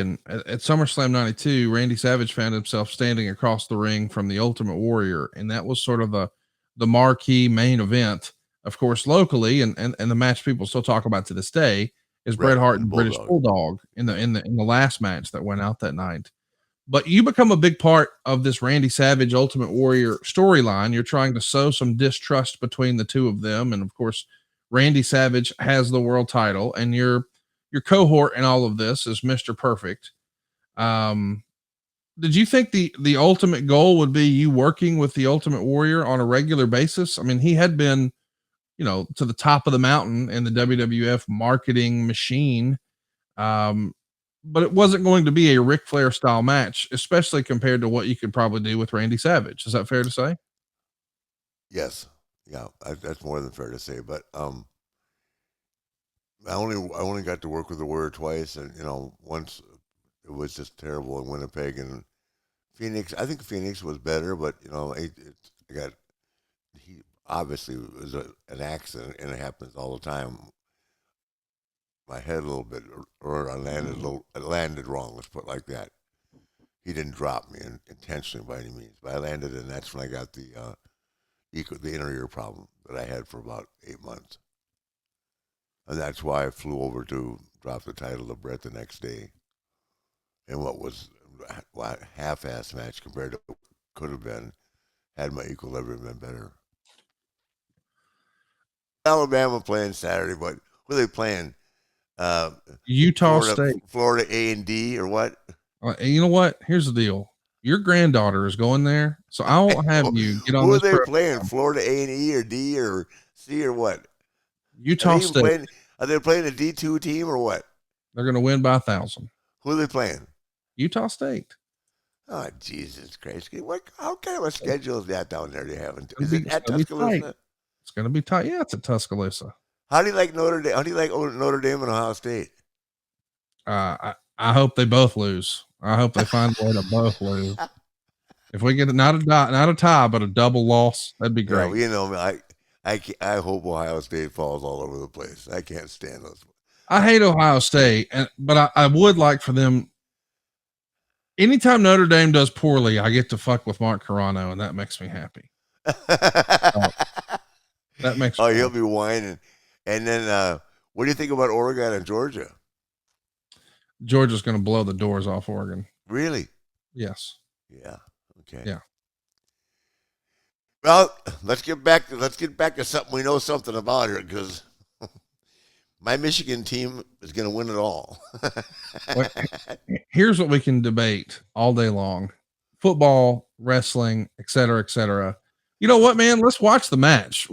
And at SummerSlam 92, Randy Savage found himself standing across the ring from the Ultimate Warrior. And that was sort of the marquee main event, of course, locally. And the match people still talk about to this day is Bret Right, Hart and and British Bulldog. Bulldog in the last match that went out that night. But you become a big part of this Randy Savage Ultimate Warrior storyline. You're trying to sow some distrust between the two of them. And of course, Randy Savage has the world title, and your cohort in all of this is Mr. Perfect. Um, did you think the ultimate goal would be you working with the Ultimate Warrior on a regular basis? I mean, he had been, to the top of the mountain in the WWF marketing machine. Um, but it wasn't going to be a Ric Flair style match, especially compared to what you could probably do with Randy Savage. Is that fair to say? Yes, yeah, that's more than fair to say. But I only got to work with the Warrior twice, and once it was just terrible in Winnipeg and Phoenix. I think Phoenix was better, but I got he obviously it was an accident, and it happens all the time. My head a little bit, or I landed wrong. Let's put it like that. He didn't drop me intentionally by any means, but I landed, and that's when I got the inner ear problem that I had for about 8 months. And that's why I flew over to drop the title to Brett the next day in what was a half-ass match compared to what could have been had my equilibrium been better. Alabama playing Saturday, but who are they playing? Utah State. Florida A&D or what? You know what? Here's the deal. Your granddaughter is going there, so I won't have you get on Who are this they program. playing? Florida A&E or D or C or what? Utah State. Are they playing a D2 team or what? They're going to win by 1,000. Who are they playing? Utah State. Oh, Jesus Christ. How kind of a schedule is that down there they have? Is It's it at gonna be tight. Tuscaloosa? It's going to be tight. Yeah, it's at Tuscaloosa. How do you like Notre Dame? How do you like Notre Dame and Ohio State? I hope they both lose. I hope they find a way to both lose. If we get not a tie, but a double loss, that'd be great. Yeah, well, I hope Ohio State falls all over the place. I can't stand those. I hate Ohio State, but I would like for them. Anytime Notre Dame does poorly, I get to fuck with Mark Carano, and that makes me happy. That makes. Oh, he'll be whining. And then, what do you think about Oregon and Georgia? Georgia's going to blow the doors off Oregon. Really? Yes. Yeah. Okay. Yeah. Well, let's get back to something we know something about here, because my Michigan team is going to win it all. Here's what we can debate all day long: football, wrestling, et cetera, et cetera. You know what, man? Let's watch the match.